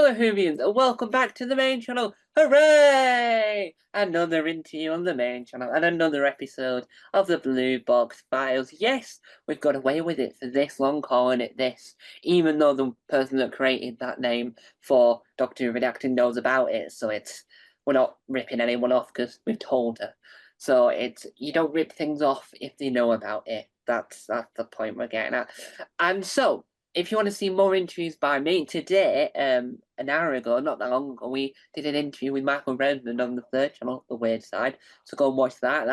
Hello, Whovians, and welcome back to the main channel. Hooray! Another interview on the main channel and another episode of the Blue Box Files. Yes, we've got away with it for this long, calling it this, even though the person that created that name for Doctor Who Redacted knows about it. So we're not ripping anyone off because we've told her. So you don't rip things off if they know about it. That's the point we're getting at. And so, if you want to see more interviews by me, today, an hour ago, not that long ago, we did an interview with Michael Redmond on the third channel, The Weird Side. So go and watch that.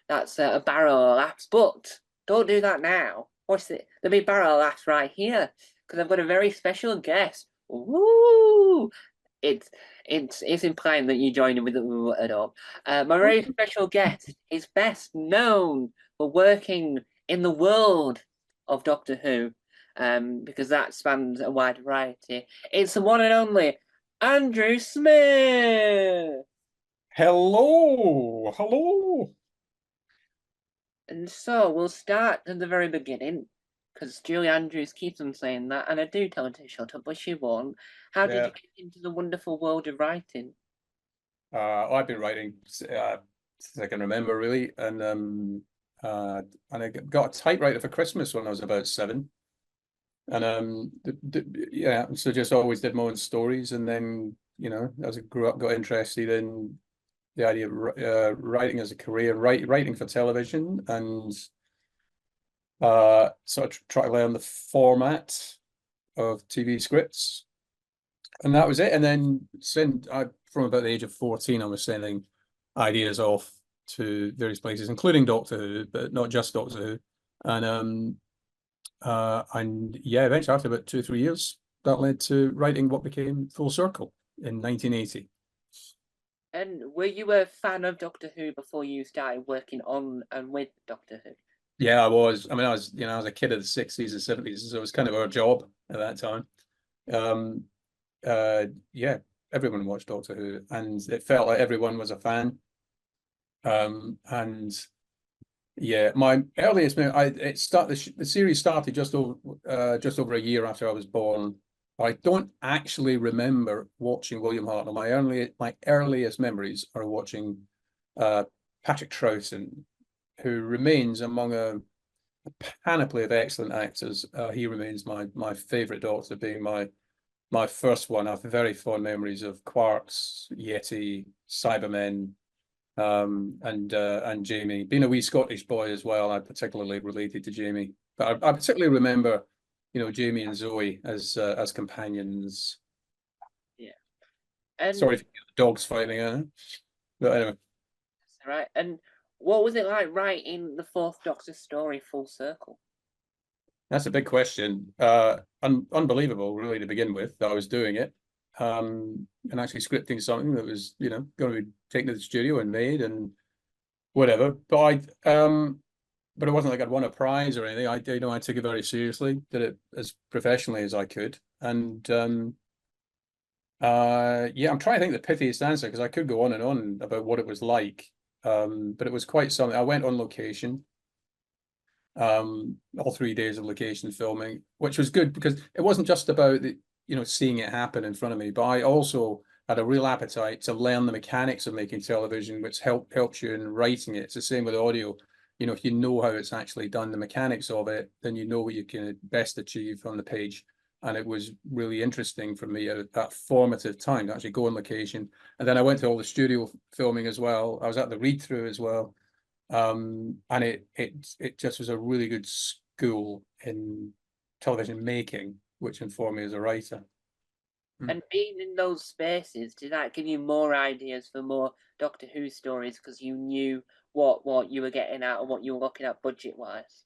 That's a barrel of laughs, but don't do that now. Watch the big barrel of laughs right here, because I've got a very special guest. Woo! It's implying that you joined in with the ooh at all. My very special guest is best known for working in the world of Doctor Who, because that spans a wide variety. It's the one and only Andrew Smith. Hello, hello. And so we'll start at the very beginning, because Julie Andrews keeps on saying that, and I do tell her to shut up, but she won't. How did Yeah, you get into the wonderful world of writing? I've been writing since I can remember, really, and I got a typewriter for Christmas when I was about 7, and yeah, so just always did my own stories, and then as I grew up, got interested in the idea of writing as a career, writing for television, and sort of try to learn the format of TV scripts. And that was it. And then from about the age of 14, I was sending ideas off to various places, including Doctor Who, but not just Doctor Who. And yeah, eventually after about 2 or 3 years, that led to writing what became Full Circle in 1980. And were you a fan of Doctor Who before you started working on and with Doctor Who? Yeah, I was. I mean, I was a kid of the 60s and 70s, so it was kind of our job at that time. Um, yeah, everyone watched Doctor Who, and it felt like everyone was a fan. And yeah, my earliest memory, the series started just over a year after I was born. I don't actually remember watching William Hartnell. My earliest memories are watching Patrick Troughton, who remains among a panoply of excellent actors. He remains my favorite Doctor, being my first one. I have very fond memories of Quarks, Yeti, Cybermen, and Jamie. Being a wee Scottish boy as well, I particularly related to Jamie. But I particularly remember, Jamie and Zoe as companions. Yeah. And Sorry if you hear the dogs fighting, but anyway. right. And what was it like writing the fourth Doctor story Full Circle? That's a big question. Unbelievable, really, to begin with, that I was doing it. And actually scripting something that was, going to be taken to the studio and made and whatever. But it wasn't like I'd won a prize or anything. I took it very seriously, did it as professionally as I could. And yeah, I'm trying to think the pithiest answer, because I could go on and on about what it was like. But it was quite something. I went on location, all 3 days of location filming, which was good because it wasn't just about seeing it happen in front of me, but I also had a real appetite to learn the mechanics of making television, which helps you in writing it. It's the same with audio. If you know how it's actually done, the mechanics of it, then you know what you can best achieve on the page. And it was really interesting for me at that formative time to actually go on location. And then I went to all the studio filming as well. I was at the read through as well. And it just was a really good school in television making, which informed me as a writer. And being in those spaces, did that give you more ideas for more Doctor Who stories because you knew what you were getting at and what you were looking at budget wise?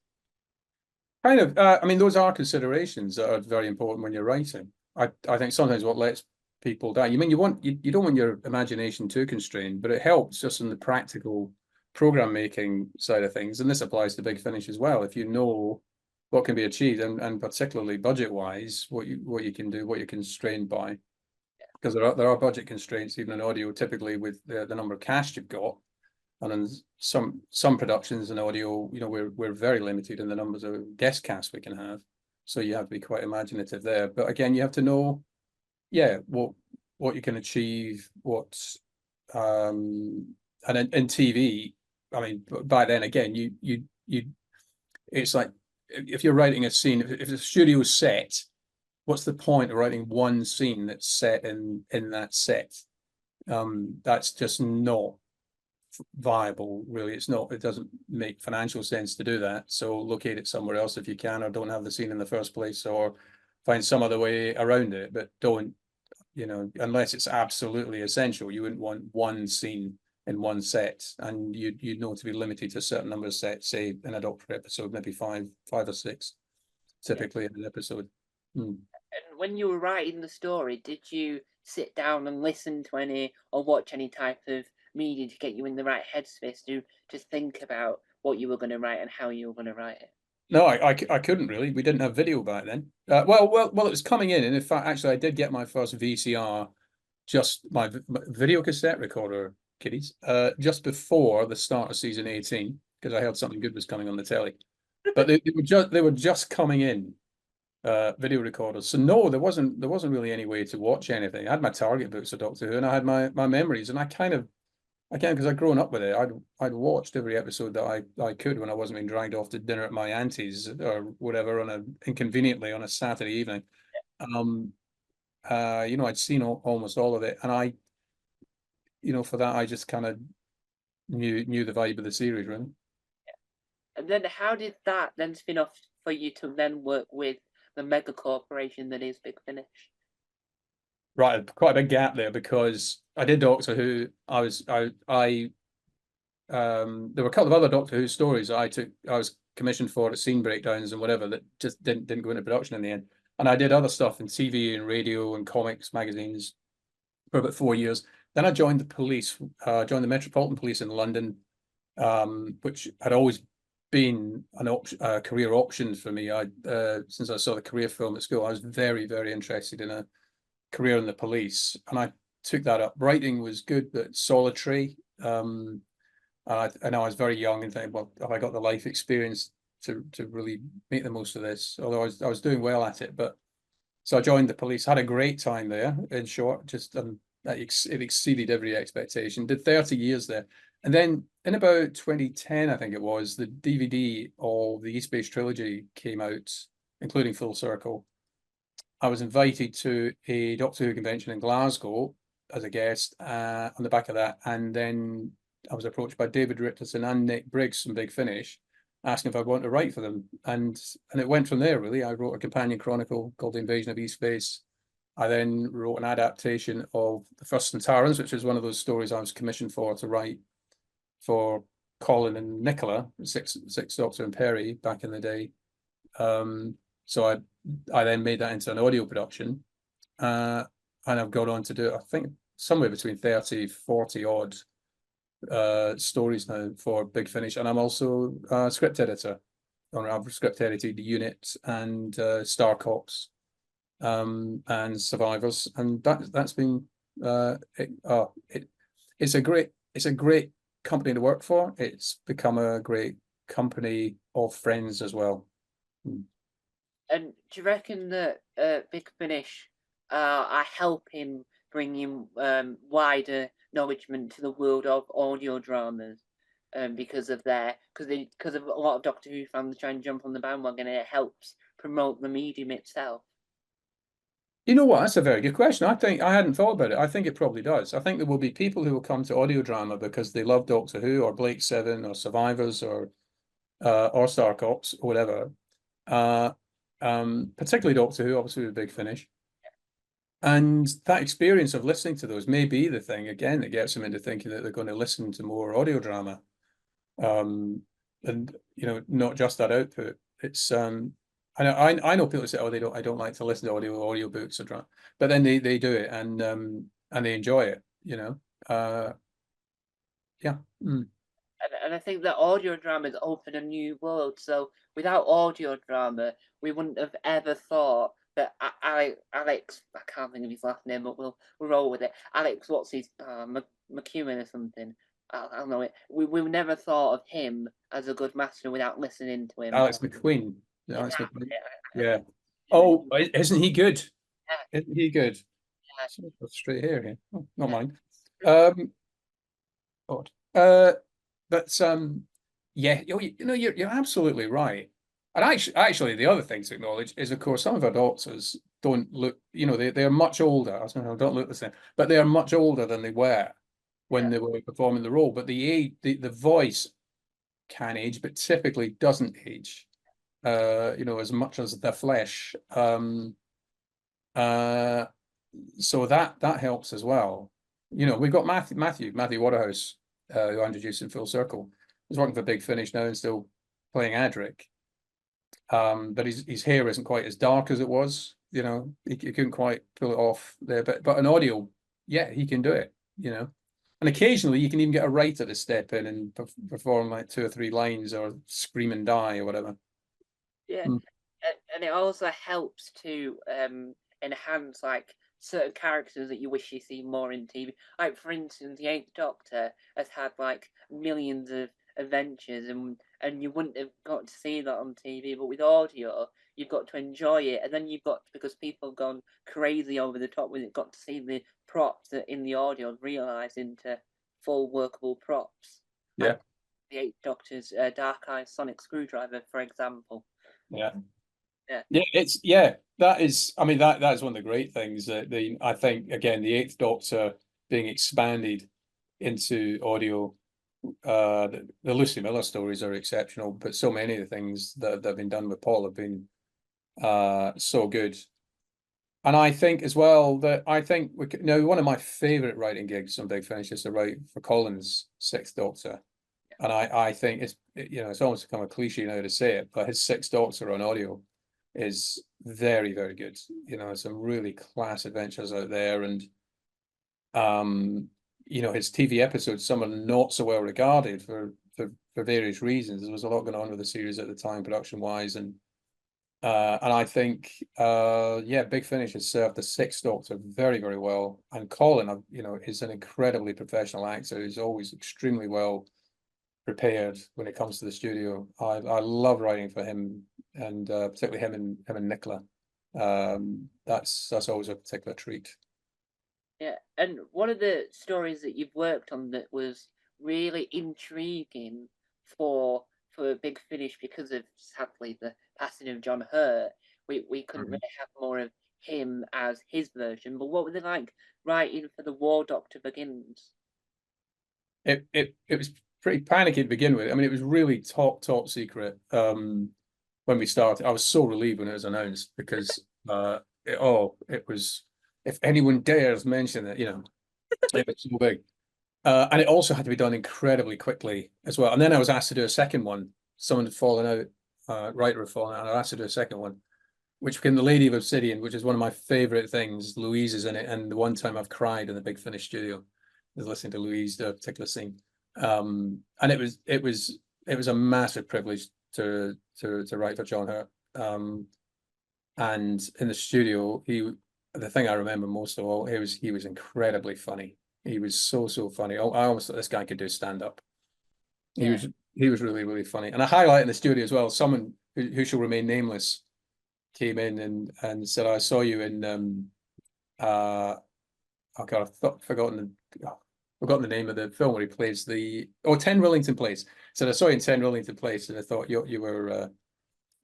Kind of. I mean, those are considerations that are very important when you're writing. I think sometimes what lets people down. You don't want your imagination too constrained, but it helps just in the practical program making side of things. And this applies to Big Finish as well. If you know what can be achieved, and particularly budget wise, what you can do, what you're constrained by, because there are budget constraints even in audio, typically with the number of cast you've got. And in some productions in audio, we're very limited in the numbers of guest casts we can have. So you have to be quite imaginative there. But again, you have to know yeah, what you can achieve, and in TV, I mean, by then again, it's like if you're writing a scene, if the studio is set, what's the point of writing one scene that's set in that set? That's just not viable, really. It's not. It doesn't make financial sense to do that. So locate it somewhere else if you can, or don't have the scene in the first place, or find some other way around it. But don't, unless it's absolutely essential, you wouldn't want one scene in one set, and you'd know to be limited to a certain number of sets, say in a Doctor episode, maybe five or six, Yeah. typically in an episode. Hmm. And when you were writing the story, did you sit down and listen to any or watch any type of media to get you in the right headspace to just think about what you were going to write and how you were going to write it? No, I couldn't really. We didn't have video back then. Well, it was coming in, and in fact, actually, I did get my first VCR, just my video cassette recorder, kiddies, just before the start of season 18, because I heard something good was coming on the telly. But they were just coming in, video recorders. So no, there wasn't really any way to watch anything. I had my target books of Doctor Who, and I had my memories, and because I'd grown up with it. I'd watched every episode that I could when I wasn't being dragged off to dinner at my auntie's or whatever inconveniently on a Saturday evening. Um, I'd seen almost all of it, and for that I just kind of knew the vibe of the series, really. And then how did that then spin off for you to then work with the mega corporation that is Big Finish? Right, quite a big gap there because I did Doctor Who. There were a couple of other Doctor Who stories I was commissioned for at scene breakdowns and whatever that just didn't go into production in the end. And I did other stuff in TV and radio and comics magazines for about 4 years. Then I joined the police, joined the Metropolitan Police in London, which had always been a career option for me. Since I saw the career film at school, I was very, very interested in a career in the police, and I took that up. Writing was good, but solitary. I know I was very young and thinking, well, have I got the life experience to really make the most of this? Although I was doing well at it, but so I joined the police, had a great time there. In short, just it exceeded every expectation. Did 30 years there, and then in about 2010, I think it was, the DVD of the East Base trilogy came out, including Full Circle. I was invited to a Doctor Who convention in Glasgow as a guest on the back of that, and then I was approached by David Richardson and Nick Briggs from Big Finish, asking if I want to write for them, and it went from there. Really, I wrote a companion chronicle called The Invasion of East Space. I then wrote an adaptation of The First Centauran, which is one of those stories I was commissioned for to write for Colin and Nicola, Sixth Doctor and Perry back in the day. So I then made that into an audio production, and I've gone on to do, I think, somewhere between 30, 40 odd stories now for Big Finish, and I'm also a script editor. I've script edited Unit and Star Cops, and Survivors, and that's been it's a great company to work for. It's become a great company of friends as well. And do you reckon that Big Finish are helping bring in wider acknowledgement to the world of audio dramas because of because of a lot of Doctor Who fans trying to jump on the bandwagon, and it helps promote the medium itself? You know what? That's a very good question. I think I hadn't thought about it. I think it probably does. I think there will be people who will come to audio drama because they love Doctor Who or Blake Seven or Survivors or Star Cops or whatever. Particularly Doctor Who, obviously with Big Finish. And that experience of listening to those may be the thing again that gets them into thinking that they're going to listen to more audio drama. And not just that output. It's I know people say, oh, I don't like to listen to audio books or drama, but then they do it and they enjoy it, yeah. And I think that audio dramas open a new world. So without audio drama, we wouldn't have ever thought that Alex, I can't think of his last name, but we'll roll with it. Alex, what's his McEwen or something? I don't know it. We never thought of him as a good master without listening to him. Alex McQueen. Alex Yeah, McQueen. yeah. Yeah. Oh, isn't he good? Isn't he good? Straight here. Oh, not Yeah. mine. Odd. But yeah, you're absolutely right. And actually, the other thing to acknowledge is, of course, some of our doctors don't look, they're much older. I was going to don't look the same, but they are much older than they were when they were performing the role. But the voice can age, but typically doesn't age, as much as the flesh. Uh, so that helps as well. We've got Matthew Waterhouse, who I introduced in Full Circle. He's working for Big Finish now and still playing Adric. But his hair isn't quite as dark as it was. He couldn't quite pull it off there. But in audio, yeah, he can do it. And occasionally you can even get a writer to step in and perform like 2 or 3 lines or scream and die or whatever. Yeah, Mm. and it also helps to enhance like certain characters that you wish you see more in TV. Like for instance, the Eighth Doctor has had like millions of adventures, and you wouldn't have got to see that on TV. But with audio, you've got to enjoy it, and then you've got, because people have gone crazy over the top with it, got to see the props that in the audio realised into full workable props. Yeah. Like the Eighth Doctor's Dark Eye Sonic Screwdriver, for example. Yeah. Yeah. That is, I mean, that is one of the great things that I think, again, the Eighth Doctor being expanded into audio. The Lucy Miller stories are exceptional, but so many of the things that have been done with Paul have been so good. And I think as well that one of my favorite writing gigs on Big Finish is to write for Colin's Sixth Doctor. And I think it's almost become a cliche now to say it, but his Sixth Doctor on audio is very, very good. Some really class adventures out there, and his TV episodes, some are not so well regarded for various reasons. There was a lot going on with the series at the time, production wise, and I think Big Finish has served the Sixth Doctor very, very well. And Colin, is an incredibly professional actor. He's always extremely well prepared when it comes to the studio. I love writing for him, and particularly him and Nicola. That's always a particular treat. Yeah, and one of the stories that you've worked on that was really intriguing for Big Finish, because of sadly the passing of John Hurt, we couldn't really have more of him as his version. But what was it like writing for The War Doctor Begins? It was pretty panicky to begin with. I mean, it was really top secret. When we started, I was so relieved when it was announced, because it was, if anyone dares mention it, it was so big. And it also had to be done incredibly quickly as well. And then I was asked to do a second one. Someone had fallen out, writer had fallen out, and I was asked to do a second one, which became The Lady of Obsidian, which is one of my favorite things. Louise is in it, and the one time I've cried in the Big Finish studio is listening to Louise do a particular scene. And it was a massive privilege to write for John Hurt. And in the studio, the thing I remember most of all, he was incredibly funny. He was so funny. I almost thought this guy could do stand up. He was really, really funny. And a highlight in the studio as well, someone who shall remain nameless came in and said, "I saw you in oh God, I've forgotten the name of the film where he plays 10 Rillington Place." So I saw you in 10 Rillington Place, and I thought you were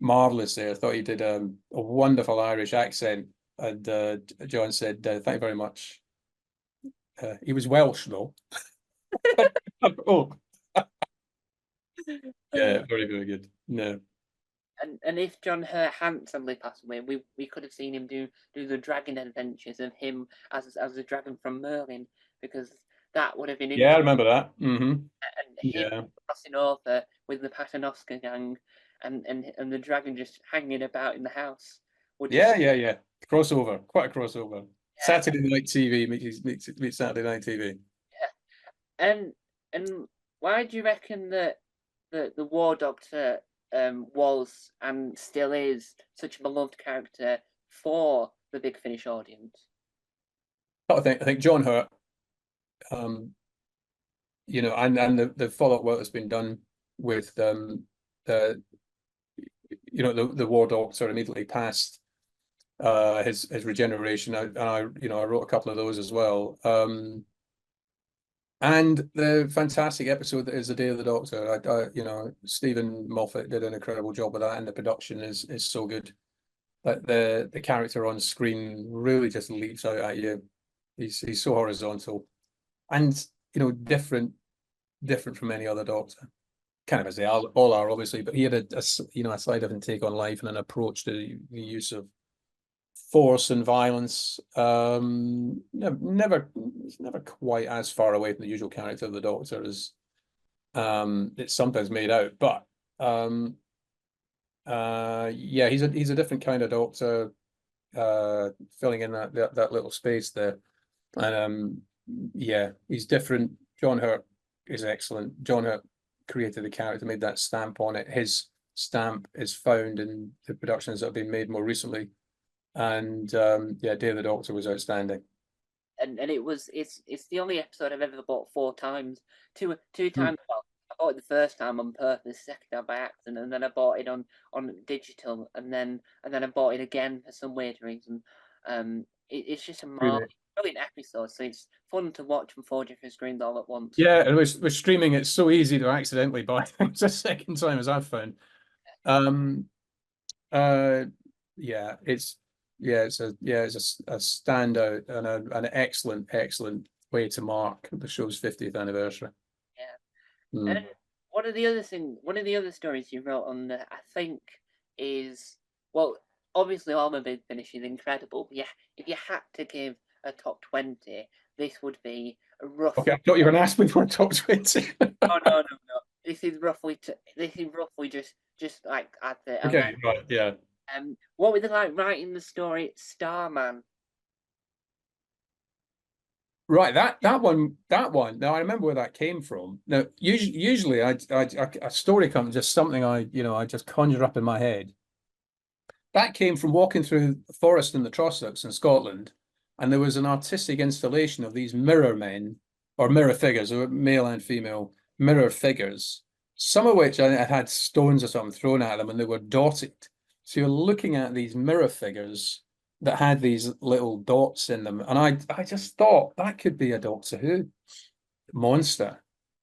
marvelous there. I thought you did a wonderful Irish accent. And John said, "Thank you very much." He was Welsh though. Oh, yeah, very, very good. No. And if John Hurt hadn't suddenly passed away, we could have seen him do the dragon adventures of him as the dragon from Merlin, because that would have been Yeah, I interesting. remember that. Mm-hmm. And him Yeah. crossing over with the Paternoster gang, and the dragon just hanging about in the house. Yeah. Crossover, quite a crossover. Yeah, Saturday night TV meets Saturday night TV. yeah. And why do you reckon that the War Doctor was and still is such a beloved character for the Big Finish audience? I think John Hurt, and the follow-up work that's been done with the War Doctor immediately past his regeneration, and I wrote a couple of those as well. And the fantastic episode that is The Day of the Doctor. Stephen Moffat did an incredible job with that, and the production is so good. But the character on screen really just leaps out at you. He's so horizontal, and different from any other Doctor. Kind of as they all are, obviously, but he had a slightly different take on life and an approach to the use of force and violence. Never quite as far away from the usual character of the Doctor as it's sometimes made out. But yeah, he's a different kind of Doctor, filling in that little space there. And yeah, he's different. John Hurt is excellent. John Hurt created the character, made that stamp on it. His stamp is found in the productions that have been made more recently. And yeah, Day of the Doctor was outstanding. And it's the only episode I've ever bought 4 times. Two times. Well, I bought it the first time on purpose, the second time by accident, and then I bought it on digital, and then I bought it again for some weird reason. It's just a Really? brilliant episode. So it's fun to watch from 4 different screens all at once. Yeah, and with streaming, it's so easy to accidentally buy things a second time, as I've found. Um, yeah, it's a standout and an excellent way to mark the show's 50th anniversary. Yeah. Mm. And one of the other stories you wrote on that I think is, well, obviously All My Big Finish is incredible, but yeah, if you had to give a top 20, this would be roughly. Okay, I thought you were going to ask me for a top 20. Oh no. This is roughly just like at the. Okay, right, yeah. What was it like writing the story Starman? Right, that one. Now I remember where that came from. Now, usually, a story comes just something I just conjure up in my head. That came from walking through the forest in the Trossachs in Scotland, and there was an artistic installation of these mirror men or mirror figures, or male and female mirror figures, some of which I had stones or something thrown at them, and they were dotted. So you're looking at these mirror figures that had these little dots in them, and I just thought that could be a Doctor Who monster,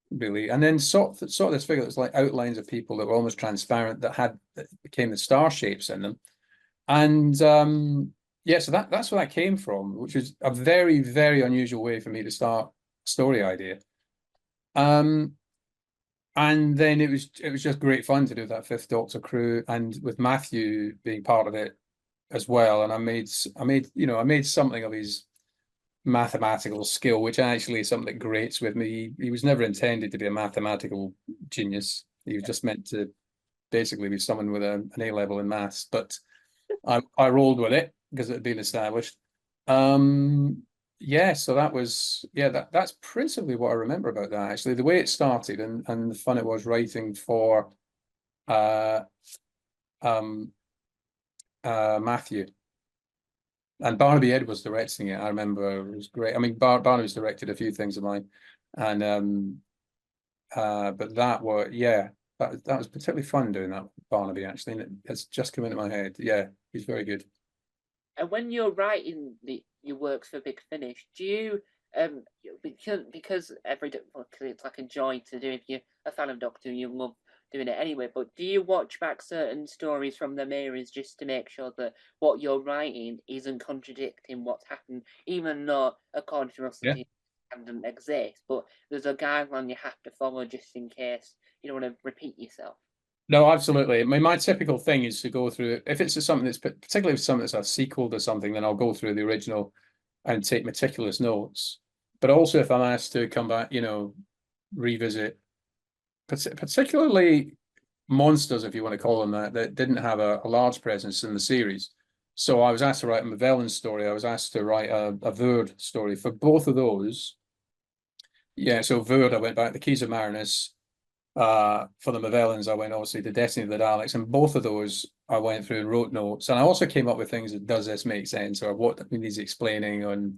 really. And then saw this figure that was like outlines of people that were almost transparent that became the star shapes in them. And yeah, so that's where that came from, which is a very, very unusual way for me to start a story idea. And then it was just great fun to do that Fifth Doctor crew, and with Matthew being part of it as well. And I made something of his mathematical skill, which actually is something that grates with me. He was never intended to be a mathematical genius. He was just meant to basically be someone with an A level in maths. But I rolled with it because it had been established. Yeah, so that's principally what I remember about that, actually, the way it started and the fun it was writing for Matthew. And Barnaby Edwards directing it, I remember it was great. I mean, Barnaby's directed a few things of mine, and but that was particularly fun doing that with Barnaby, actually, and it's just come into my head. Yeah, he's very good. And when you're writing your works for Big Finish, do you because it's like a joy to do. If you're a fan of Doctor Who, you love doing it anyway. But do you watch back certain stories from them eras just to make sure that what you're writing isn't contradicting what's happened, even though according to Russell T doesn't exist, but there's a guideline you have to follow just in case you don't want to repeat yourself? No, absolutely. I mean, my typical thing is to go through, if it's something that's particularly if something that's a sequel to something, then I'll go through the original and take meticulous notes. But also if I'm asked to come back, revisit, particularly monsters, if you want to call them that didn't have a large presence in the series. So I was asked to write a Mavellan story. I was asked to write a Verd story for both of those. Yeah, so Verd, I went back, the Keys of Marinus. For the Mavellans, I went obviously to Destiny of the Daleks, and both of those I went through and wrote notes. And I also came up with things that does this make sense, or what needs explaining. And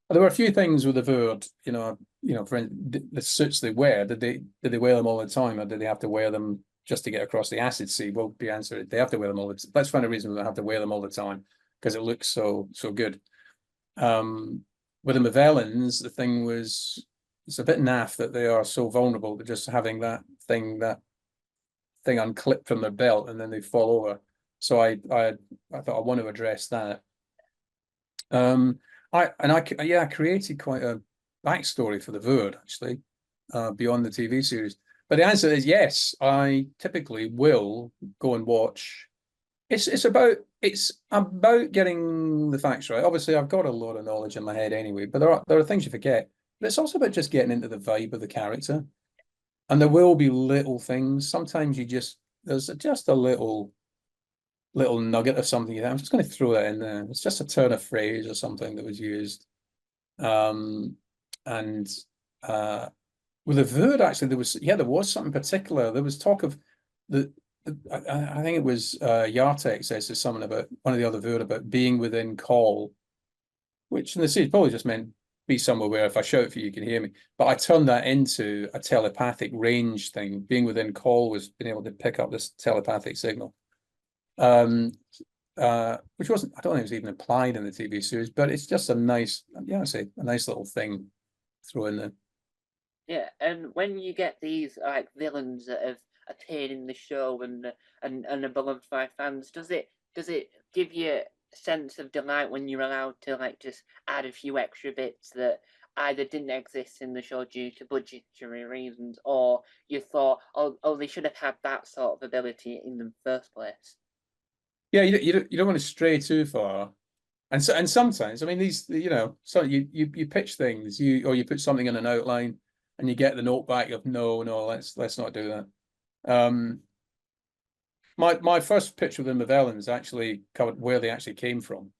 there were a few things with the Verd, for the suits they wear. Did they wear them all the time, or did they have to wear them just to get across the acid sea? Well, the answer is they have to wear them all the time. Let's find a reason they have to wear them all the time. because it looks so good. With the Movellans, the thing was, it's a bit naff that they are so vulnerable to just having that thing unclipped from their belt and then they fall over. So I thought I want to address that. I created quite a backstory for the Voord, actually, beyond the TV series. But the answer is yes, I typically will go and watch. It's about getting the facts right. Obviously, I've got a lot of knowledge in my head anyway, but there are things you forget. But it's also about just getting into the vibe of the character. And there will be little things. Sometimes there's just a little nugget of something. I'm just going to throw that in there. It's just a turn of phrase or something that was used. And with the Voord, actually, there was something particular. There was talk of I think it was Yartek says to someone about one of the other Voord about being within call, which in the series probably just meant be somewhere where if I shout for you, you can hear me. But I turned that into a telepathic range thing. Being within call was being able to pick up this telepathic signal. Which wasn't, I don't think it was even applied in the TV series, but it's just a nice, I say a nice little thing throw in there. Yeah, and when you get these like villains that have appeared in the show and are beloved by fans, does it give you a sense of delight when you're allowed to like just add a few extra bits that either didn't exist in the show due to budgetary reasons, or you thought, oh, they should have had that sort of ability in the first place? Yeah, you don't want to stray too far. And sometimes, I mean, these, so you pitch things, or you put something in an outline and you get the note back of no, let's not do that. My first pitch with the Movellans actually covered where they actually came from.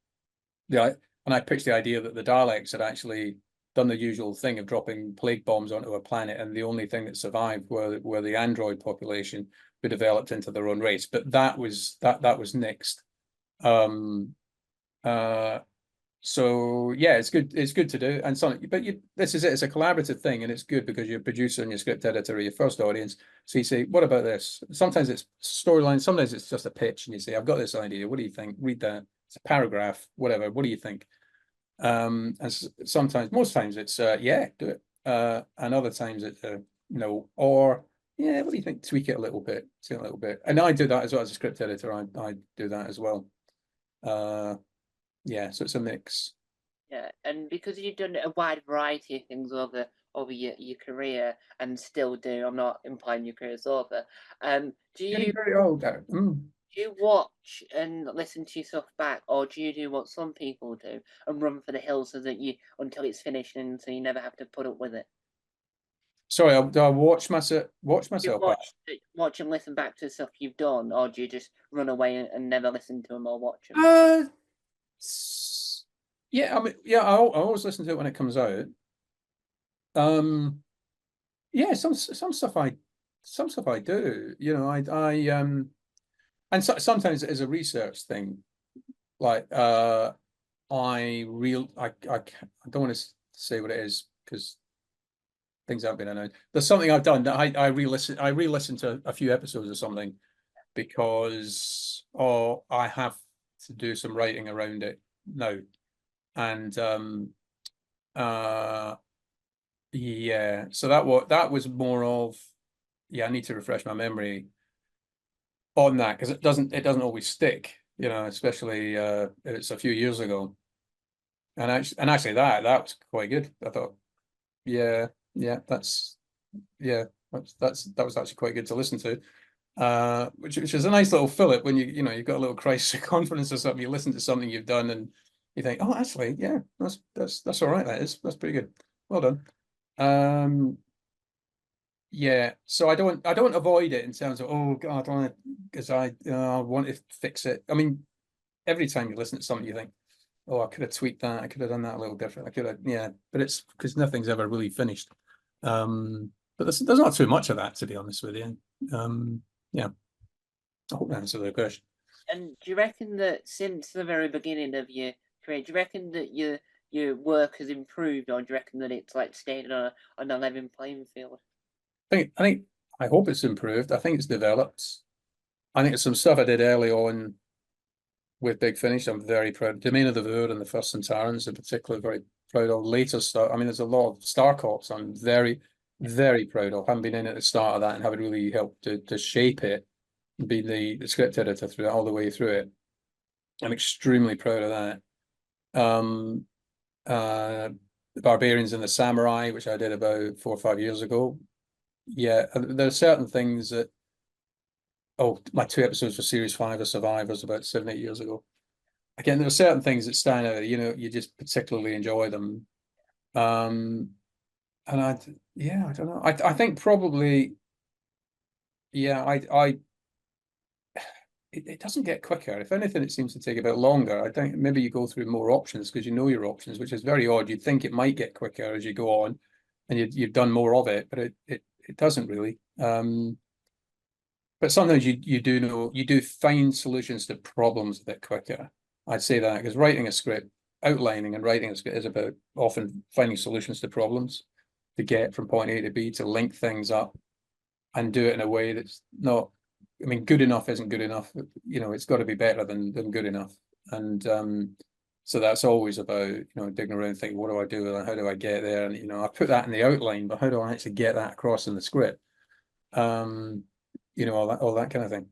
And I pitched the idea that the Daleks had actually done the usual thing of dropping plague bombs onto a planet, and the only thing that survived were the android population who developed into their own race. But that was nixed. So yeah, it's good to do, and something. But this is it. It's a collaborative thing, and it's good because your producer and your script editor are your first audience. So you say, "What about this?" Sometimes it's storyline. Sometimes it's just a pitch, and you say, "I've got this idea. What do you think?" Read that. It's a paragraph, whatever. What do you think? And sometimes, most times, it's yeah, do it. And other times it's no, or yeah, what do you think? Tweak it a little bit, tweak it a little bit. And I do that as well as a script editor. I do that as well. Yeah, so it's a mix. Yeah, and because you've done a wide variety of things over your career and still do, I'm not implying your career's over. Do Getting you very old, Darren. do you watch and listen to yourself back, or do you do what some people do and run for the hills so that you until it's finished and so you never have to put up with it? Sorry, do I watch myself Do you back? watch and listen back to stuff you've done, or do you just run away and never listen to them or watch them? Yeah, I mean, yeah, I always listen to it when it comes out. Yeah, some stuff I do. And sometimes it is a research thing. Like I don't want to say what it is because things haven't been announced. There's something I've done that I re-listen to a few episodes or something because I have to do some writing around it now. And yeah, so that was more of, yeah, I need to refresh my memory on that because it doesn't always stick, especially if it's a few years ago. And actually that was quite good. I thought, yeah, that was actually quite good to listen to. Which is a nice little fillip when you've got a little crisis of confidence or something. You listen to something you've done and you think, oh, actually, yeah, that's all right. That's pretty good. Well done. Yeah, so I don't avoid it in terms of, oh God, because I want to fix it. I mean, every time you listen to something, you think, oh, I could have tweaked that. I could have done that a little different. I could have, yeah, but it's because nothing's ever really finished. But there's not too much of that, to be honest with you. Yeah, I hope that answers the question. And do you reckon that since the very beginning of your career, do you reckon that your work has improved, or do you reckon that it's like stayed on a level playing field? I hope it's improved. I think it's developed. I think it's some stuff I did early on with Big Finish. I'm very proud. Domain of the Void and the First Centarans in particular, very proud of. Later stuff. I mean, there's a lot of Star Cops I'm very, very proud of. Having been in at the start of that and having really helped to shape it, and being the script editor through it all the way through it. I'm extremely proud of that. The Barbarians and the Samurai, which I did about 4 or 5 years ago. Yeah, there are certain things that. Oh, my 2 episodes for Series 5 of Survivors about 7, 8 years ago. Again, there are certain things that stand out. You know, you just particularly enjoy them. And I don't know. I think probably, yeah, it doesn't get quicker. If anything, it seems to take a bit longer. I think maybe you go through more options because you know your options, which is very odd. You'd think it might get quicker as you go on, and you've done more of it, but it doesn't really. But sometimes you do know, you do find solutions to problems a bit quicker. I'd say that because writing a script, outlining and writing a script is about often finding solutions to problems to get from point A to B, to link things up and do it in a way that's not, I mean, good enough isn't good enough. You know, it's got to be better than good enough. And so that's always about, you know, digging around, thinking, what do I do and how do I get there? And, you know, I put that in the outline, but how do I actually get that across in the script? You know, all that kind of thing.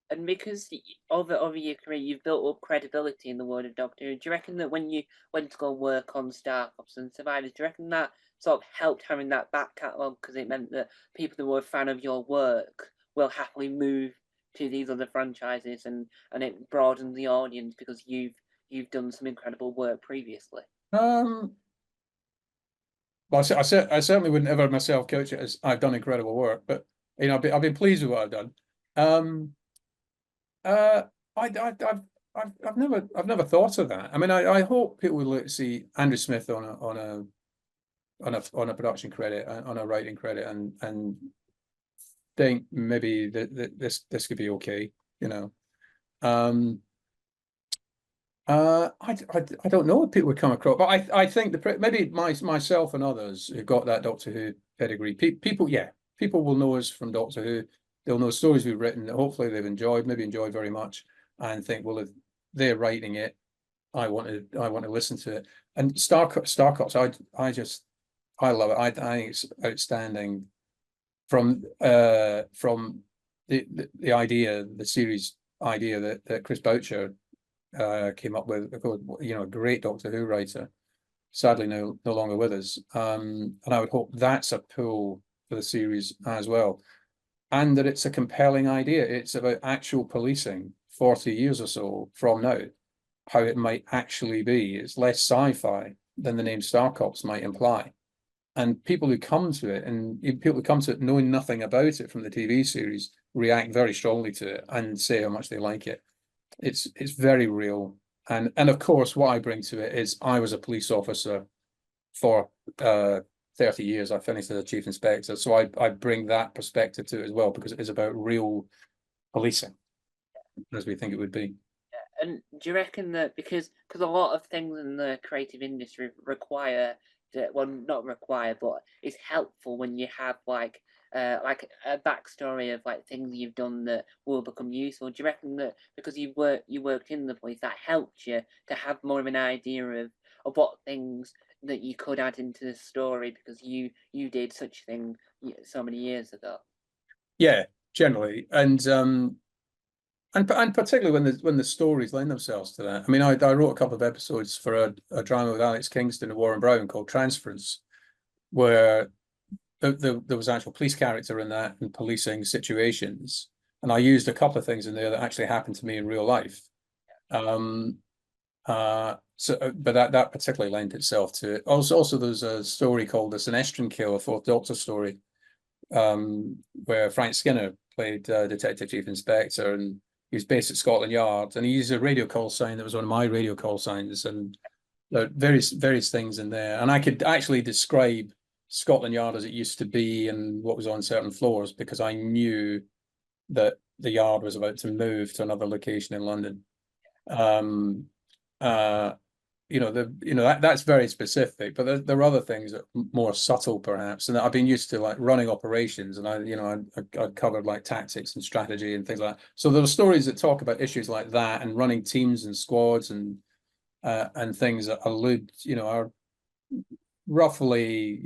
And because over your career, you've built up credibility in the world of Doctor Who, do you reckon that when you went to go work on Star Cops and Survivors, do you reckon that sort of helped having that back catalogue because it meant that people who were a fan of your work will happily move to these other franchises, and it broadened the audience because you've done some incredible work previously? Well, I certainly wouldn't ever myself coach it as I've done incredible work, but you know, I've been pleased with what I've done. I've never thought of that. I mean, I hope people will see Andrew Smith on a production credit, on a writing credit, and think maybe this could be okay, you know. I don't know if people would come across, but I think maybe myself and others who got that Doctor Who pedigree, people will know us from Doctor Who. They'll know stories we've written that hopefully they've enjoyed, maybe enjoyed very much, and think, well, if they're writing it, I want to listen to it. And Star Cops, I love it. I think it's outstanding from the idea, the series idea that Chris Boucher came up with, you know, a great Doctor Who writer, sadly no longer with us. And I would hope that's a pull for the series as well. And that it's a compelling idea. It's about actual policing 40 years or so from now, how it might actually be. It's less sci-fi than the name Star Cops might imply. And people who come to it, and people who come to it knowing nothing about it from the TV series, react very strongly to it and say how much they like it. It's very real. And of course, what I bring to it is I was a police officer for 30 years. I finished as a chief inspector, so I bring that perspective to it as well, because it is about real policing, as we think it would be. And do you reckon that because a lot of things in the creative industry require that, well, not require, but it's helpful when you have like a backstory of like things you've done that will become useful. Do you reckon that because you worked in the police, that helped you to have more of an idea of what things that you could add into the story because you did such thing so many years ago? Yeah, generally, and particularly when the stories lend themselves to that. I mean, I wrote a couple of episodes for a drama with Alex Kingston and Warren Brown called Transference, where there was actual police character in that and policing situations, and I used a couple of things in there that actually happened to me in real life. But that particularly lent itself to it. Also, there's a story called The Sinestron Kill, a Fourth Doctor story, where Frank Skinner played Detective Chief Inspector, and he was based at Scotland Yard, and he used a radio call sign that was one of my radio call signs, and various things in there. And I could actually describe Scotland Yard as it used to be and what was on certain floors because I knew that the yard was about to move to another location in London. that's very specific, but there are other things that are more subtle perhaps. And I've been used to like running operations, and I covered like tactics and strategy and things like that. So there are stories that talk about issues like that and running teams and squads and things that are roughly,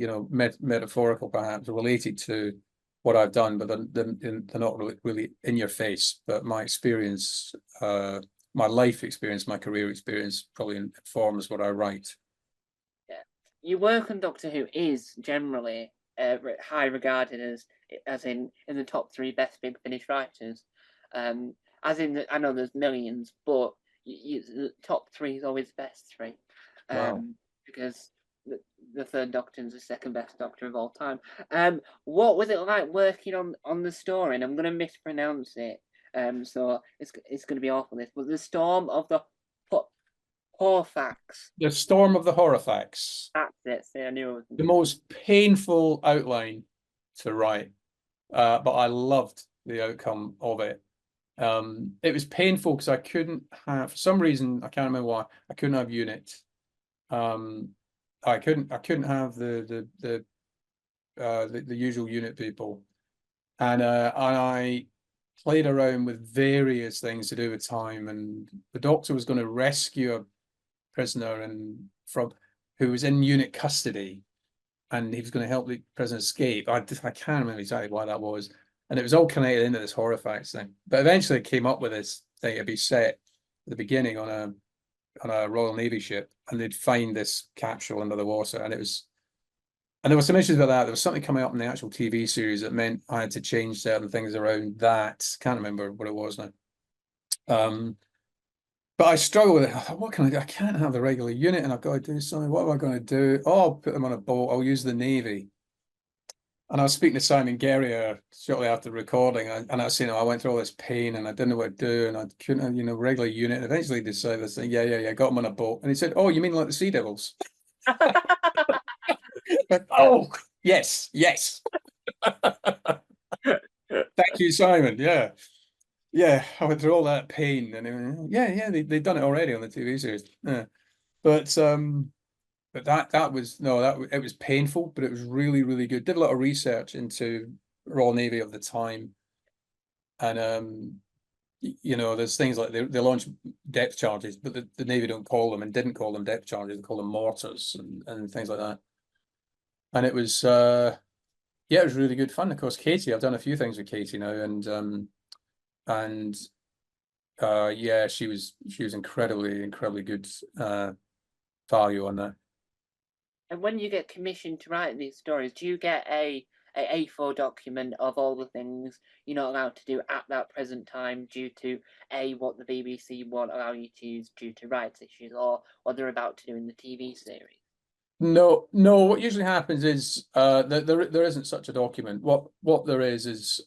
metaphorical perhaps, related to what I've done, but they're not really in your face. But my experience, my life experience, my career experience probably informs what I write. Yeah. Your work on Doctor Who is generally high regarded as in the top 3 best Big Finish writers. As in, I know there's millions, but the top 3 is always the best 3. Wow. Because the third Doctor is the second best Doctor of all time. What was it like working on the story? And I'm going to mispronounce it. So it's going to be awful. This was the Storm of the Horfax. The Storm of the Horofax. That's it. See, I knew it was The most painful outline to write, but I loved the outcome of it. It was painful because I couldn't have, for some reason, I can't remember why, I couldn't have unit. I couldn't have the usual unit people, and I played around with various things to do with time, and the Doctor was going to rescue a prisoner who was in unit custody, and he was going to help the prisoner escape. I can't remember exactly why that was, and it was all connected into this Horofax thing. But eventually, it came up with this thing to be set at the beginning on a Royal Navy ship, and they'd find this capsule under the water, and there were some issues about that. There was something coming up in the actual TV series that meant I had to change certain things around that. Can't remember what it was now. But I struggle with it. I thought, what can I do? I can't have the regular unit, and I've got to do something. What am I going to do? Oh, I'll put them on a boat. I'll use the Navy. And I was speaking to Simon Guerrier shortly after recording, and I was saying, I went through all this pain, and I didn't know what to do, and I couldn't, regular unit. And eventually decided, saying, yeah, got them on a boat. And he said, "Oh, you mean like the Sea Devils?" Oh, yes. Thank you, Simon. Yeah, I went through all that pain, and they've done it already on the TV series. Yeah, but that was it was painful, but it was really, really good. Did a lot of research into Royal Navy of the time, and there's things like they launch depth charges, but the Navy don't call them, and didn't call them depth charges. They call them mortars and things like that. And it was it was really good fun. Of course, Katie, I've done a few things with Katie now, and she was incredibly good value on that. And when you get commissioned to write these stories, do you get a A4 document of all the things you're not allowed to do at that present time due to what the BBC won't allow you to use due to rights issues, or what they're about to do in the TV series? No. What usually happens is there isn't such a document. What there is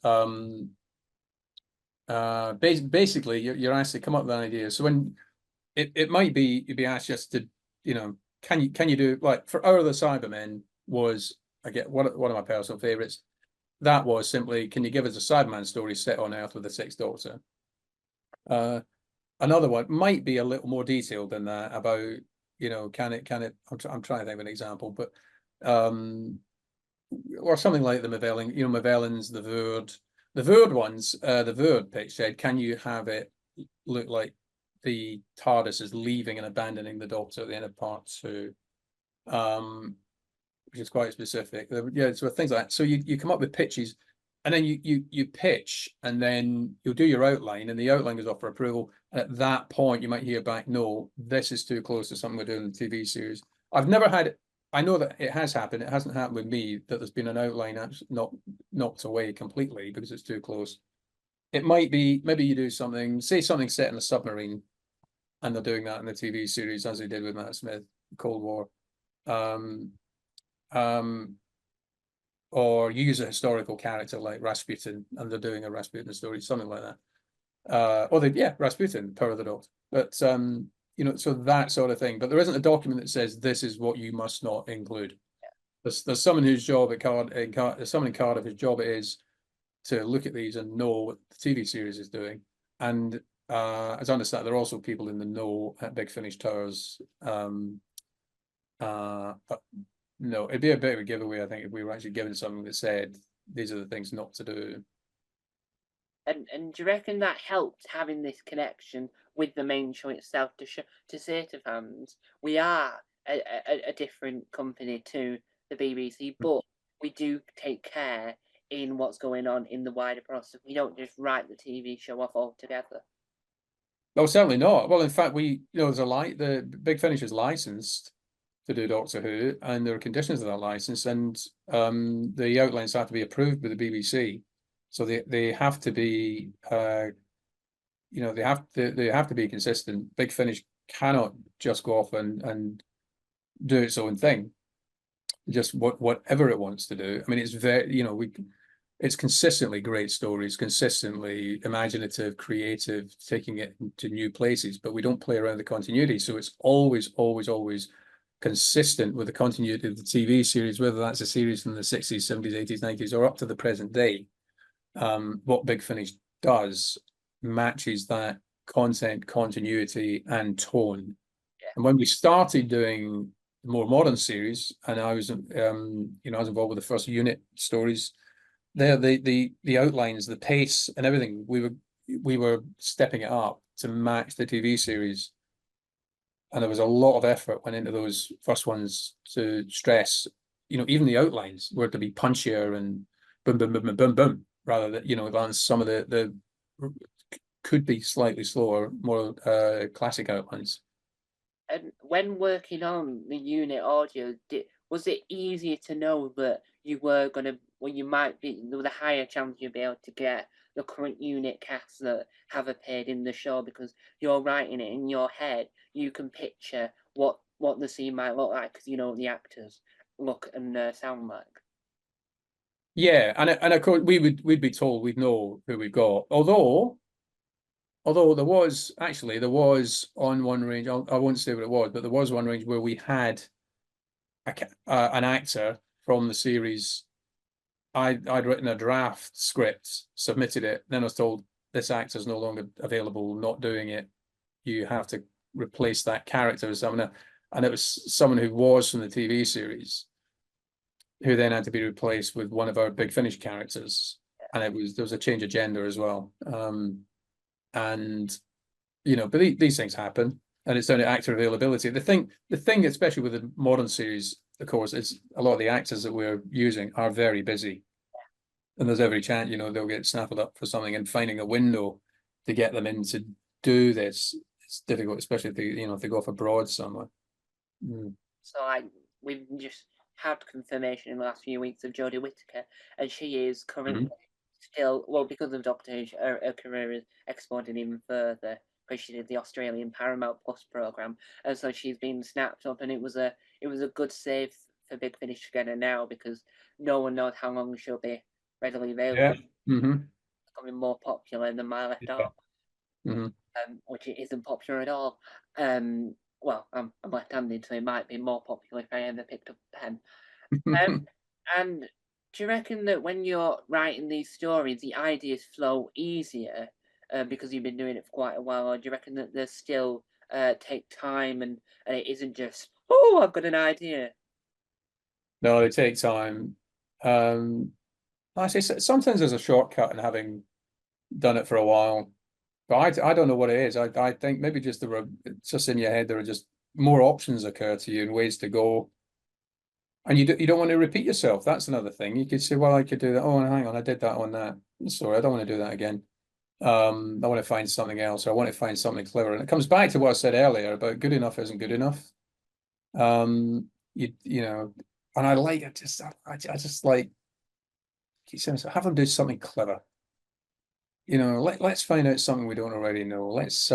basically you're asked to come up with an idea. So when it might be you'd be asked just to can you do, like, for Hour of the Cybermen was, I get one of my personal favorites. That was simply, can you give us a Cyberman story set on Earth with the Sixth Doctor? Another one might be a little more detailed than that about can it I'm trying to think of an example, but or something like the Mavellan, Mavellans, the Verd ones, the Verd pitch said, can you have it look like the TARDIS is leaving and abandoning the Doctor at the end of part 2, which is quite specific. Yeah, so things like that. So you come up with pitches, and then you pitch, and then you'll do your outline, and the outline goes up for approval. And at that point, you might hear back, no, this is too close to something we're doing in the TV series. I've never had, I know that it has happened. It hasn't happened with me that there's been an outline not knocked away completely because it's too close. It might be, maybe you do something, say something set in a submarine, and they're doing that in the TV series, as they did with Matt Smith, Cold War. Or you use a historical character like Rasputin, and they're doing a Rasputin story, something like that. Rasputin, Power of the Doctor. But so that sort of thing. But there isn't a document that says this is what you must not include. There's someone whose job there's someone in Cardiff whose job it is to look at these and know what the TV series is doing, and as I understand, there are also people in the know at Big Finish Towers. But no, it'd be a bit of a giveaway, I think, if we were actually given something that said these are the things not to do. And do you reckon that helped having this connection with the main show itself to say to fans, we are a different company to the BBC, but we do take care in what's going on in the wider process. We don't just write the TV show off altogether. No, certainly not. Well, in fact, there's the Big Finish is licensed to do Doctor Who, and there are conditions of that license, and the outlines have to be approved by the BBC. So they have to be, they have to be consistent. Big Finish cannot just go off and do its own thing, just whatever it wants to do. I mean, it's very, it's consistently great stories, consistently imaginative, creative, taking it to new places, but we don't play around the continuity. So it's always, always, always consistent with the continuity of the TV series, whether that's a series from the 60s, 70s, 80s, 90s, or up to the present day. What Big Finish does matches that content, continuity, and tone. Yeah. And when we started doing the more modern series, and I was involved with the first unit stories, the outlines, the pace, and everything, we were stepping it up to match the TV series. And there was a lot of effort went into those first ones to stress, even the outlines were to be punchier and boom, boom, boom, boom, boom, boom, rather than some of the could be slightly slower, more classic outlines. And when working on the unit audio, was it easier to know that you were there was a higher chance you'd be able to get the current unit casts that have appeared in the show, because you're writing it in your head, you can picture what the scene might look like, because the actors look and sound like. Yeah, and of course we'd be told we'd know who we've got. Although there was on one range, I won't say what it was, but there was one range where we had an actor from the series. I'd written a draft script, submitted it, then I was told this actor's no longer available, not doing it. You have to replace that character with someone, and it was someone who was from the TV series, who then had to be replaced with one of our Big Finish characters, and there was a change of gender as well. And but these things happen, and it's down to actor availability. The thing, especially with the modern series, of course, is a lot of the actors that we're using are very busy, and there's every chance they'll get snapped up for something, and finding a window to get them in to do this, it's difficult, especially if they go off abroad somewhere. So we've just had confirmation in the last few weeks of Jodie Whittaker, and she is currently still, well, because of Doctor Who, her career is exporting even further, because she did the Australian Paramount Plus program, and so she's been snapped up, and it was a good save for Big Finish to get her now, because no one knows how long she'll be readily available. Yeah. Becoming more popular than My Left Arm, which it isn't popular at all. Well, I'm left-handed, so it might be more popular if I ever picked up a pen. And do you reckon that when you're writing these stories, the ideas flow easier because you've been doing it for quite a while, or do you reckon that they still take time and it isn't just, oh, I've got an idea? No, they take time. I say sometimes there's a shortcut in having done it for a while, but I don't know what it is. I think maybe just it's just in your head. There are just more options occur to you and ways to go, and you don't want to repeat yourself. That's another thing. You could say, well, I could do that. Oh, hang on, I did that on that. Sorry, I don't want to do that again. I want to find something else, or I want to find something clever. And it comes back to what I said earlier about good enough isn't good enough. And I like it. I just like keep saying, have them do something clever. Let's find out something we don't already know. Let's see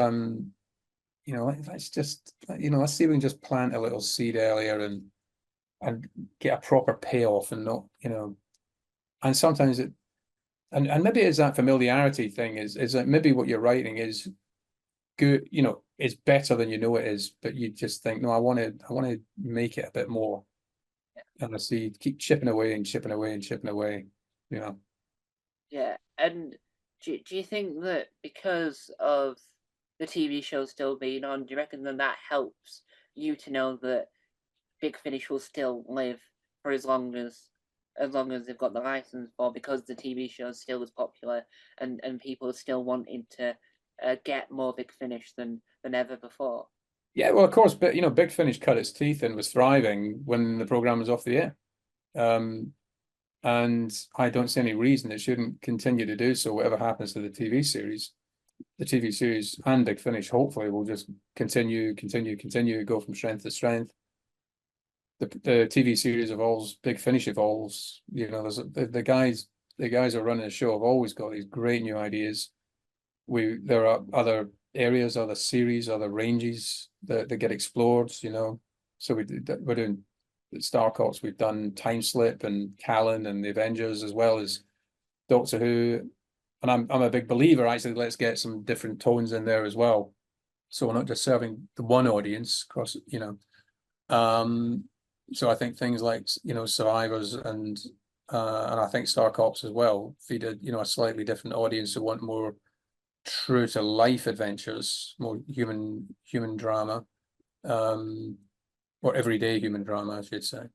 if we can just plant a little seed earlier and get a proper payoff, and not, and sometimes and maybe it's that familiarity thing, is that maybe what you're writing is good, is better than it is, but you just think, no, I want to make it a bit more. And I see keep chipping away and chipping away and chipping away. Yeah, and do you think that because of the TV show still being on, do you reckon that helps you to know that Big Finish will still live for as long as they've got the license for, because the TV show is still as popular, and people are still wanting to get more Big Finish than ever before? Yeah, well, of course, but Big Finish cut its teeth and was thriving when the program was off the air. And I don't see any reason it shouldn't continue to do so, whatever happens to the TV series. The TV series and Big Finish hopefully will just continue, go from strength to strength. The TV series evolves, Big Finish evolves. There's the guys who are running the show have always got these great new ideas. There are other areas, other series, other ranges that get explored. So we're doing Star Cops. We've done Time Slip and Callan and the Avengers, as well as Doctor Who. And I'm a big believer, actually. Let's get some different tones in there as well, so we're not just serving the one audience across. So I think things like Survivors and I think Star Cops as well feed a slightly different audience who want more true to life adventures, more human drama, or everyday human drama, I should say.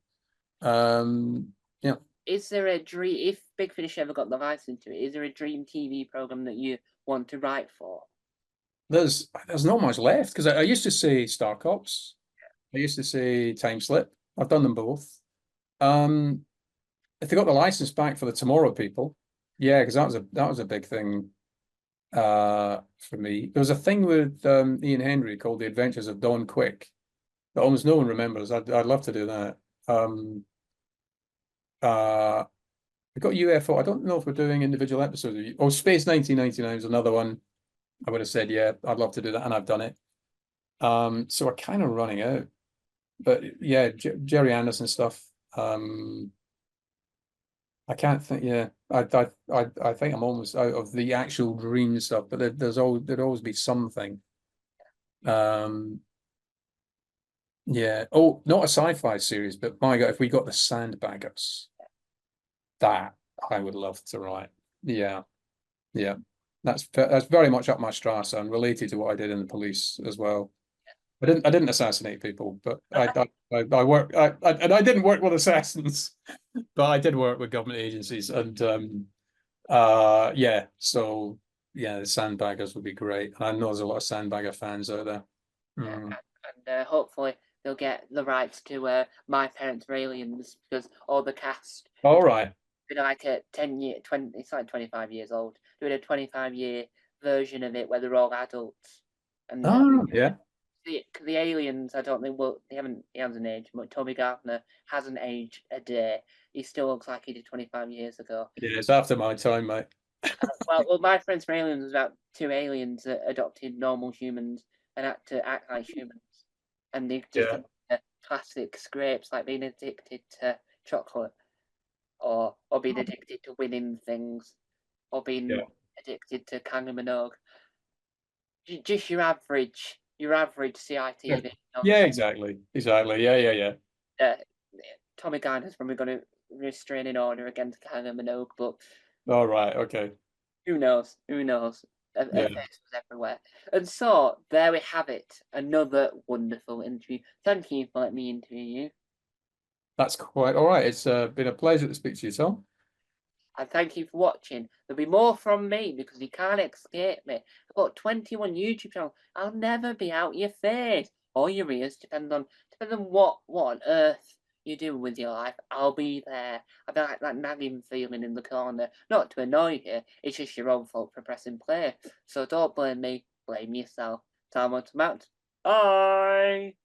Yeah. Is there a dream, if Big Finish ever got the license to it, is there a dream TV program that you want to write for? There's not much left, because I used to say Star Cops. I used to say Time Slip. I've done them both. If they got the license back for the Tomorrow People, yeah, because that was a big thing for me. There was a thing with Ian Henry called The Adventures of Don Quick that almost no one remembers. I'd love to do that. We got UFO. I don't know if we're doing individual episodes. Oh, Space 1999 is another one. I would have said, yeah, I'd love to do that, and I've done it. So we're kind of running out. But yeah, Jerry Anderson stuff. I can't think. Yeah, I think I'm almost out of the actual dream stuff. But there'd always be something. Yeah. Oh, not a sci-fi series, but my God, if we got the Sandbaggers, that I would love to write. Yeah, yeah. That's very much up my strata and related to what I did in the police as well. I didn't assassinate people, but I work and I didn't work with assassins, but I did work with government agencies, and yeah, so yeah, the Sandbaggers would be great. And I know there's a lot of Sandbagger fans out there. And hopefully they'll get the rights to My Parents Were Aliens, because all the cast All right. been like a 10-year, 20, it's like 25 years old, doing a 25-year version of it where they're all adults. And Oh, yeah. the aliens, I don't think, well, he hasn't aged, but Toby Gardner hasn't aged a day. He still looks like he did 25 years ago. Yeah, it's after my time, mate. Well, My Friends for Aliens was about two aliens that adopted normal humans and had to act like humans. And they just did classic scrapes, like being addicted to chocolate, or being addicted to winning things, or being addicted to Kylie Minogue. Just your average CITV. Yeah, exactly. Yeah. Tommy Gardner's probably got a restraining order against Kylie Minogue, but All right. Okay. who knows? Who knows? Her face was everywhere. And so there we have it. Another wonderful interview. Thank you for letting me interview you. That's quite all right. It's been a pleasure to speak to you, Tom. And thank you for watching. There'll be more from me, because you can't escape me. I've got 21 YouTube channels. I'll never be out your face or your ears, depending on what on earth you do with your life. I'll be there. I'll be like that nagging feeling in the corner. Not to annoy you, it's just your own fault for pressing play. So don't blame me, blame yourself. Time on to Matt. Bye!